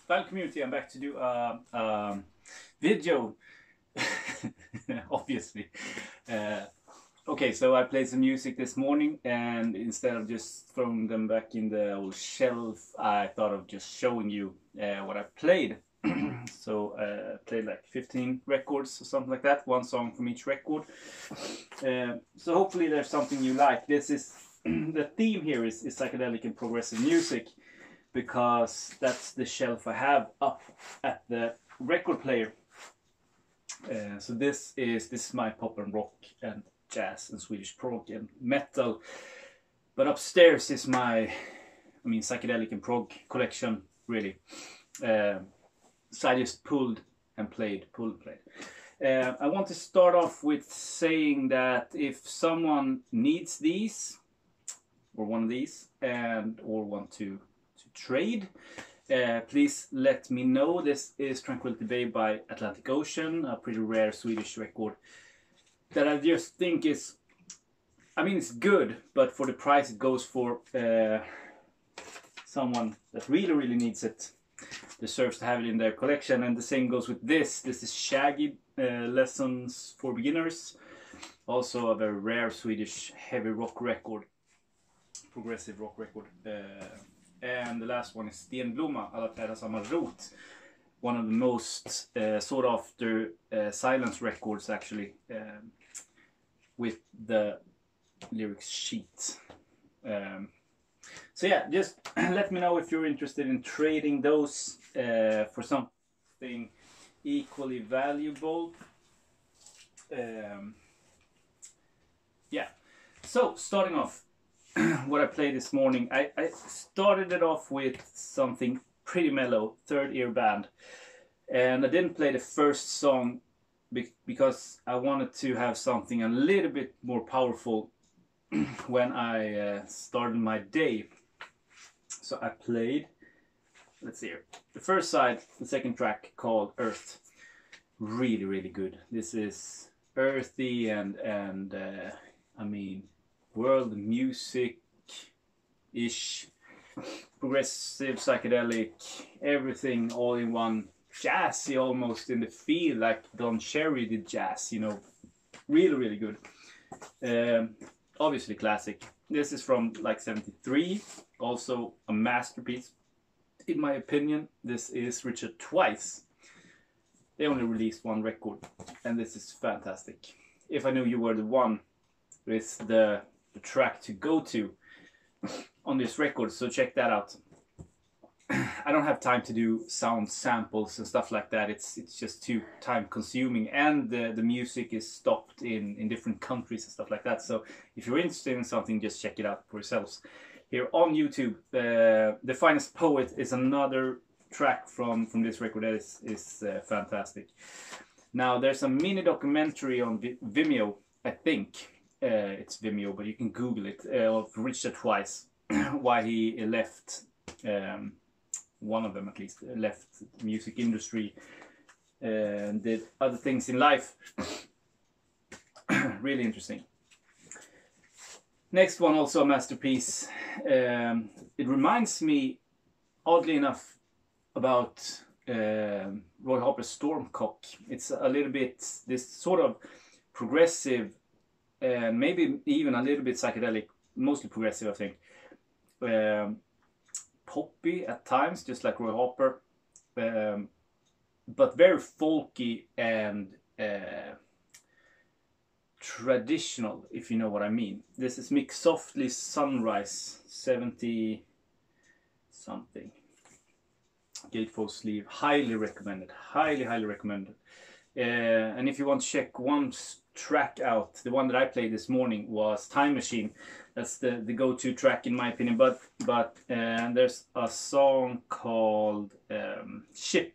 Val community, I'm back to do a video, obviously. Okay, so I played some music this morning, and instead of just throwing them back in the old shelf, I thought of just showing you what I played. So I played like 15 records or something like that, one song from each record. So hopefully there's something you like. This is the theme here is psychedelic and progressive music, because that's the shelf I have up at the record player. So this is my pop and rock and jazz and Swedish prog and metal, but upstairs is my psychedelic and prog collection, really. So I just pulled and played. I want to start off with saying that if someone needs these or one of these or want to trade, please let me know. This is Tranquility Bay by Atlantic Ocean, a pretty rare Swedish record that I just think is, it's good, but for the price it goes for, someone that really needs it deserves to have it in their collection. And the same goes with this. This is Shaggy Lessons for Beginners, also a very rare Swedish heavy rock record, progressive rock record. And the last one is Stenblomma, Alla träd har samma rot, one of the most sought after silence records, actually, with the lyrics sheet. So yeah, just let me know if you're interested in trading those for something equally valuable. Yeah, so starting off, what I played this morning, I started it off with something pretty mellow, Third Ear Band, and I didn't play the first song because I wanted to have something a little bit more powerful when I started my day. So I played, let's see here, the first side, the second track, called Earth. Really good. This is earthy and world music-ish, progressive, psychedelic, everything all in one, jazzy almost in the feel, like Don Cherry did jazz, really good. Obviously classic. This is from like 73, also a masterpiece in my opinion. This is Richard Twice. They only released one record, and this is fantastic. If I Knew You Were the One is the track to go to on this record, so check that out. I don't have time to do sound samples and stuff like that. It's just too time consuming, and the music is stopped in different countries and stuff like that. So if you're interested in something, just check it out for yourselves. Here on YouTube, The Finest Poet is another track from this record that is fantastic. Now there's a mini documentary on Vimeo, I think. It's Vimeo, but you can Google it, of Richard Twice, why he left, one of them at least, left the music industry and did other things in life. Really interesting. Next one, also a masterpiece. It reminds me, oddly enough, about Roy Harper's Stormcock. It's a little bit this sort of progressive, maybe even a little bit psychedelic, mostly progressive, I think. Poppy at times, just like Roy Harper, but very folky and traditional, if you know what I mean. This is Mick Softly's Sunrise, 70 something. Gatefold sleeve, highly recommended, highly recommended. And if you want to check one track out, the one that I played this morning was Time Machine. That's the go-to track in my opinion, but there's a song called Ship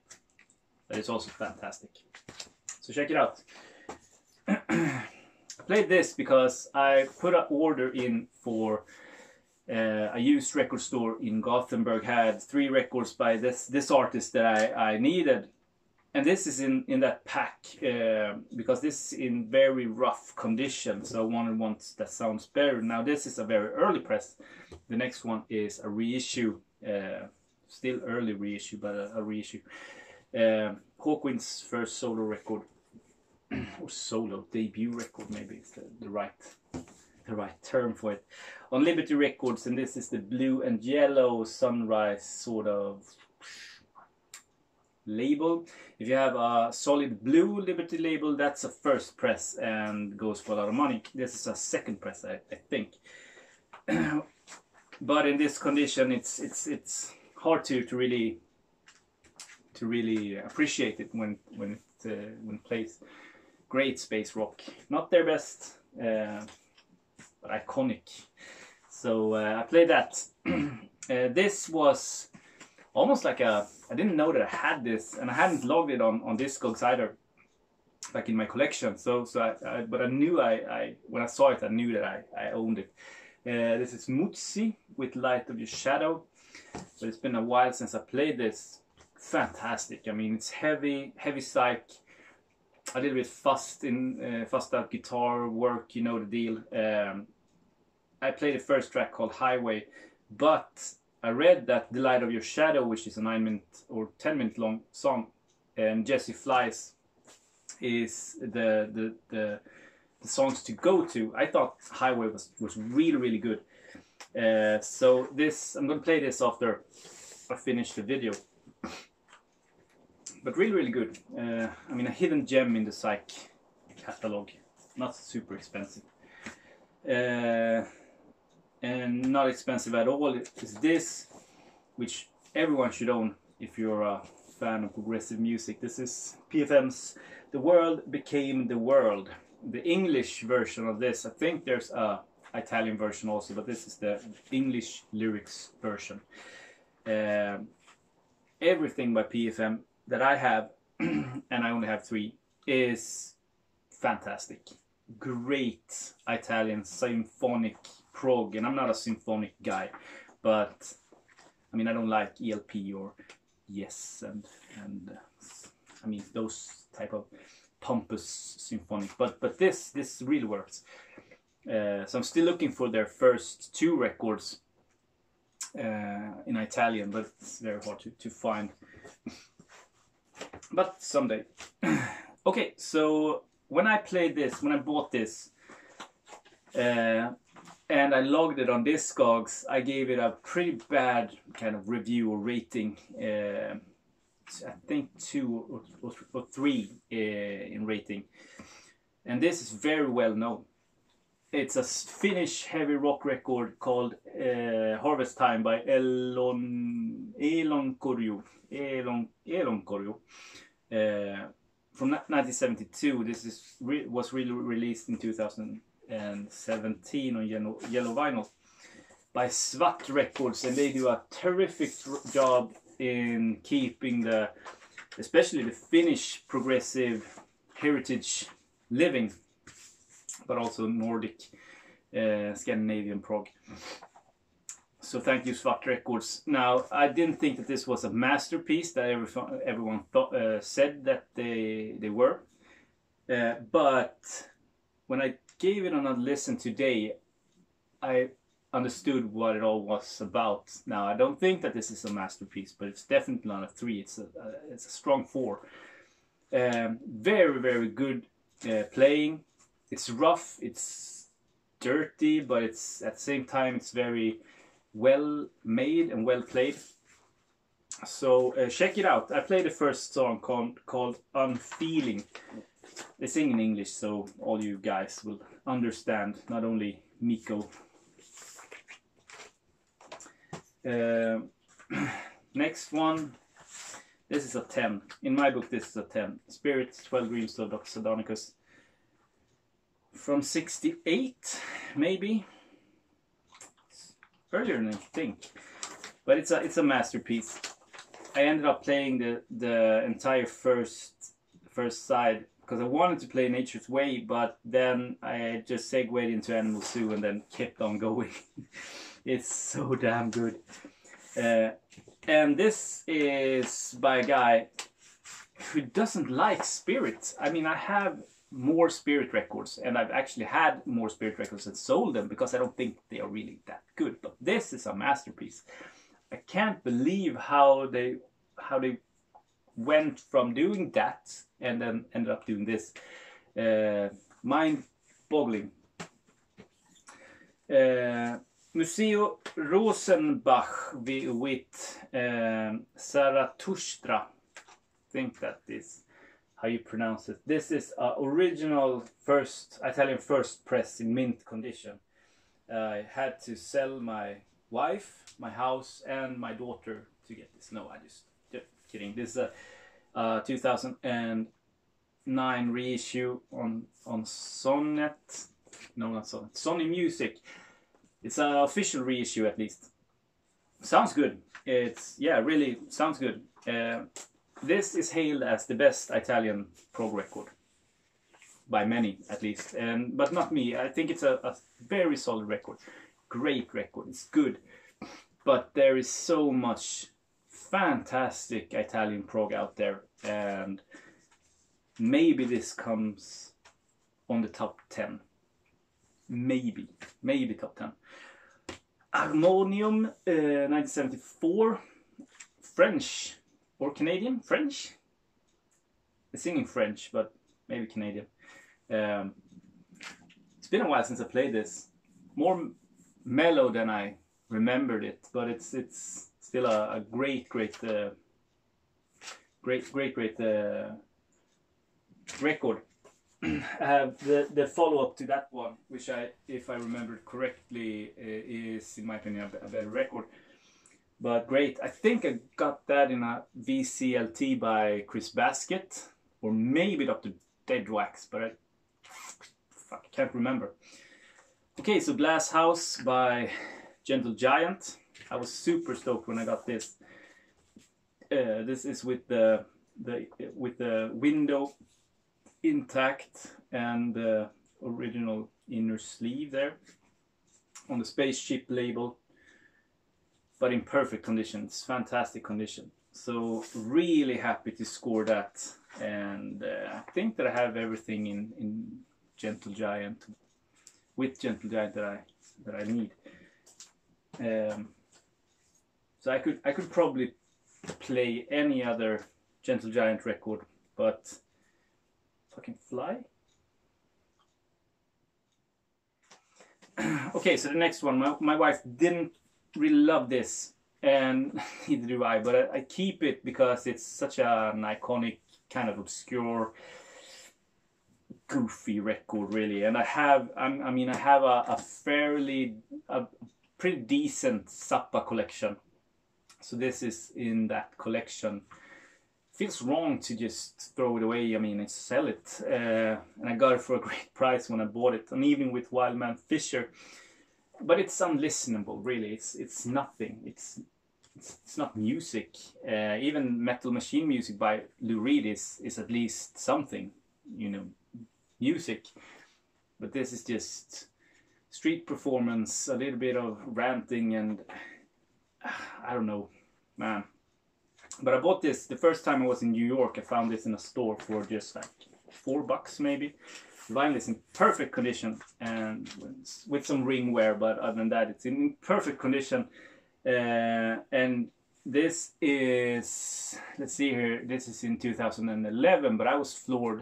that is also fantastic, so check it out. I played this because I put an order in for a used record store in Gothenburg, had 3 records by this artist that I needed. And this is in that pack, because this is in very rough condition, so I wanted one that sounds better. Now this is a very early press. The next one is a reissue, still early reissue, but a reissue. Hawkwind's first solo record, or solo debut record, maybe is the right term for it, on Liberty Records, and this is the blue and yellow Sunrise sort of label. If you have a solid blue Liberty label, that's a first press and goes for a lot of money. This is a second press, I think. But in this condition, it's hard to really appreciate it when it plays. Great space rock, not their best, but iconic. So I played that. This was almost like I didn't know that I had this, and I hadn't logged it on Discogs either, like in my collection. But I knew when I saw it, I knew that I owned it. This is Mutsi with Light of Your Shadow, but it's been a while since I played this. Fantastic. I mean, it's heavy psych, a little bit fussed out guitar work, you know the deal. I played the first track called Highway, but I read that The Light of Your Shadow, which is a 9-minute or 10-minute long song, and Jesse Flies is the songs to go to. I thought Highway was really good. So I'm gonna play this after I finish the video. But really good. I mean, a hidden gem in the Psych catalog. Not super expensive. And not expensive at all is this, which everyone should own if you're a fan of progressive music. This is PFM's The World Became the World. The English version of this, I think there's a Italian version also, but this is the English lyrics version. Everything by PFM that I have, and I only have 3, is fantastic. Great Italian symphonic prog, and I'm not a symphonic guy, but I mean, I don't like ELP or Yes and I mean those type of pompous symphonic, but this really works. So I'm still looking for their first 2 records in Italian, but it's very hard to find. But someday. Okay, so when I bought this, and I logged it on Discogs, I gave it a pretty bad kind of review or rating. I think 2 or 3 in rating. And this is very well known. It's a Finnish heavy rock record called Harvest Time by Elon Korju. From 1972. This was really released in 2017 on yellow vinyl by Svart Records, and they do a terrific job in keeping especially the Finnish progressive heritage living, but also Nordic, Scandinavian prog. So thank you, Svart Records. Now, I didn't think that this was a masterpiece that everyone said that they were. But when I gave it another listen today, I understood what it all was about. Now, I don't think that this is a masterpiece, but it's definitely not a 3. It's a strong 4. Very good playing. It's rough, it's dirty, but it's at the same time it's very well made and well played. So check it out. I played the first song called Unfeeling. They sing in English, so all you guys will understand, not only Miko. Next one. This is a 10. In my book, this is a 10. Spirit, 12 Dreams of Dr. Sardonicus. From 68, maybe. Earlier than I think. But it's a masterpiece. I ended up playing the entire first side because I wanted to play Nature's Way, but then I just segued into Animal Zoo and then kept on going. It's so damn good. And this is by a guy who doesn't like Spirit. I mean, I have more Spirit records, and I've actually had more Spirit records and sold them because I don't think they are really that good. But this is a masterpiece. I can't believe how they went from doing that and then ended up doing this. Mind-boggling. Museo Rosenbach with Zarathustra. I think that is how you pronounce it. This is original Italian first press in mint condition. I had to sell my wife, my house, and my daughter to get this. No, I just kidding. This is a 2009 reissue on Sonnet. No, not Sonnet. Sony Music. It's an official reissue, at least. Sounds good. Really sounds good. This is hailed as the best Italian prog record by many, at least, but not me. I think it's a very solid record, great record. It's good, but there is so much fantastic Italian prog out there, and maybe this comes on the top 10. Maybe top 10. Harmonium, 1974, French or Canadian? French? They're singing French, but maybe Canadian. It's been a while since I played this. More mellow than I remembered it, but it's still a great record. I have the follow-up to that one, which if I remember correctly, is in my opinion a better record. But great, I think I got that in a VCLT by Chris Basket, or maybe Dr. Deadwax, but I can't remember. Okay, so Glass House by Gentle Giant. I was super stoked when I got this. This is with the window intact and the original inner sleeve there on the Spaceship label, but in perfect condition. It's fantastic condition. So really happy to score that, and I think that I have everything in Gentle Giant, with Gentle Giant that I need. So I could probably play any other Gentle Giant record, but fucking fly. Okay, so the next one, my wife didn't really love this, and neither do I, but I keep it because it's such an iconic, kind of obscure, goofy record, really. And I have a pretty decent Zappa collection, so this is in that collection. Feels wrong to just throw it away. I mean, and sell it, and I got it for a great price when I bought it, and even with Wildman Fisher. But it's unlistenable, really. It's nothing. It's not music. Even Metal Machine music by Lou Reed is at least something, music. But this is just street performance, a little bit of ranting, and I don't know, man. But I bought this the first time I was in New York. I found this in a store for just like $4 maybe. Vinyl is in perfect condition and with some ring wear, but other than that, it's in perfect condition. And this is, let's see here, this is in 2011, but I was floored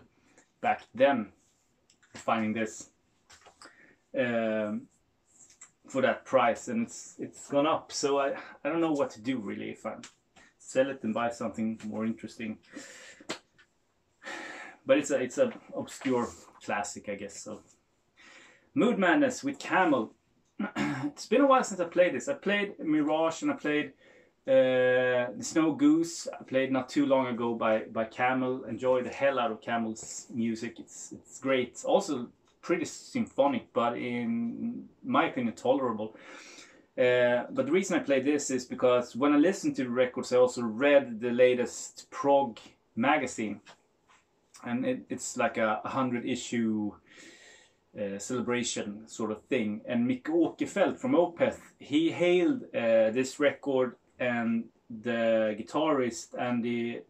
back then finding this for that price, and it's gone up. So I don't know what to do really, if I sell it and buy something more interesting. But it's a obscure classic, I guess. So Mood Madness with Camel. It's been a while since I played this. I played Mirage and I played The Snow Goose. I played not too long ago by Camel. Enjoy the hell out of Camel's music. It's great. Also pretty symphonic, but in my opinion tolerable. But the reason I played this is because when I listened to the records, I also read the latest prog magazine, and it's like a 100-issue celebration sort of thing. And Mick Åkerfeldt from Opeth, he hailed this record and the guitarist Andy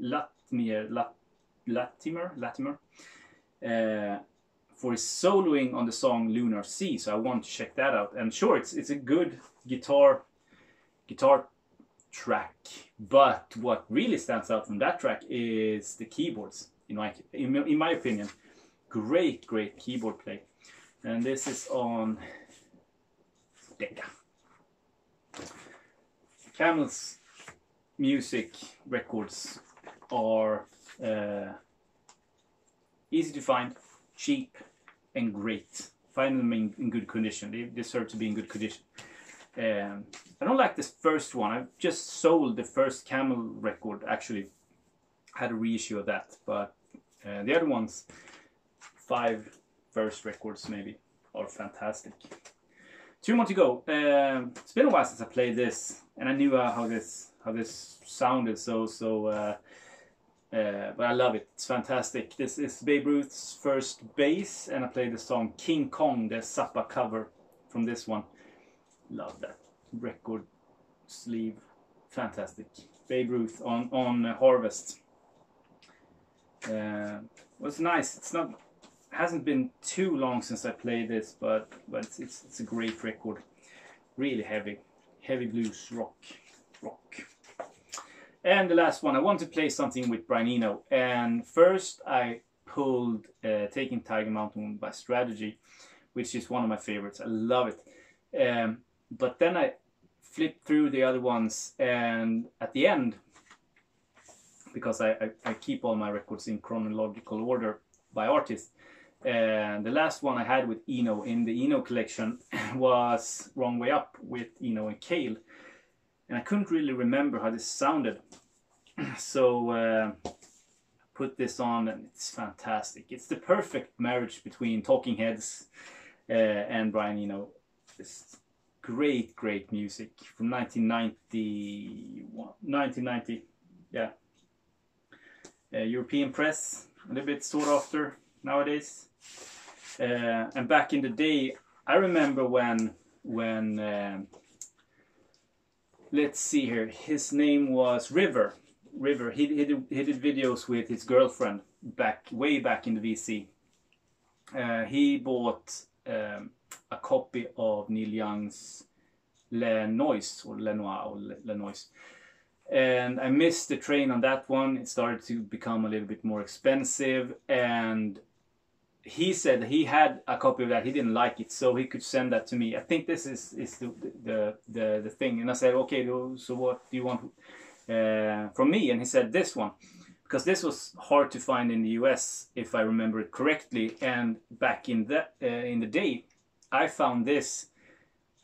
Latimer for his soloing on the song Lunar Sea. So I want to check that out. And sure, it's a good guitar track. But what really stands out from that track is the keyboards. In my opinion, great keyboard play. And this is on Decca. Camel's music records are easy to find, cheap, and great. Find them in good condition. They deserve to be in good condition. I don't like this first one. I've just sold the first Camel record. Actually, had a reissue of that. But the other ones, 5 first records maybe, are fantastic. 2 more to go. It's been a while since I played this, and I knew how this sounded. But I love it. It's fantastic. This is Babe Ruth's first bass, and I played the song King Kong, the Zappa cover from this one. Love that record sleeve. Fantastic. Babe Ruth on Harvest. Was nice. Hasn't been too long since I played this, but it's a great record. Really heavy blues rock. And the last one, I want to play something with Brian Eno. And first I pulled Taking Tiger Mountain by Strategy, which is one of my favorites. I love it. But then I flipped through the other ones, and at the end, because I keep all my records in chronological order by artist, and the last one I had with Eno in the Eno collection was Wrong Way Up with Eno and Cale. And I couldn't really remember how this sounded. So put this on, and it's fantastic. It's the perfect marriage between Talking Heads and Brian Eno. It's great music from 1990, yeah. European press, a little bit sought after nowadays. And back in the day, I remember when let's see here, his name was River. He did videos with his girlfriend way back in the VC. He bought a copy of Neil Young's Le Noise, or Lenoir, or Le Noise. And I missed the train on that one. It started to become a little bit more expensive, and he said he had a copy of that. He didn't like it, so he could send that to me. I think this is the thing. And I said, okay, so what do you want from me? And he said this one, because this was hard to find in the US, if I remember it correctly. And back in the day, I found this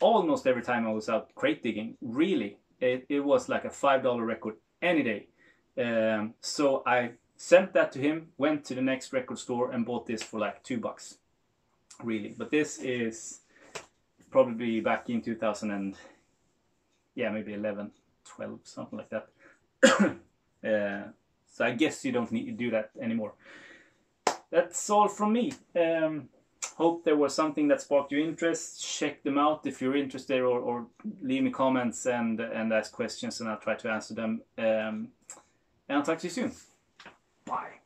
almost every time I was out crate digging. Really, it was like a $5 record any day. So I sent that to him, went to the next record store and bought this for like $2. Really. But this is probably back in 2000 and maybe 11, 12, something like that. So I guess you don't need to do that anymore. That's all from me. Hope there was something that sparked your interest. Check them out if you're interested, or leave me comments and ask questions, and I'll try to answer them. And I'll talk to you soon. Bye.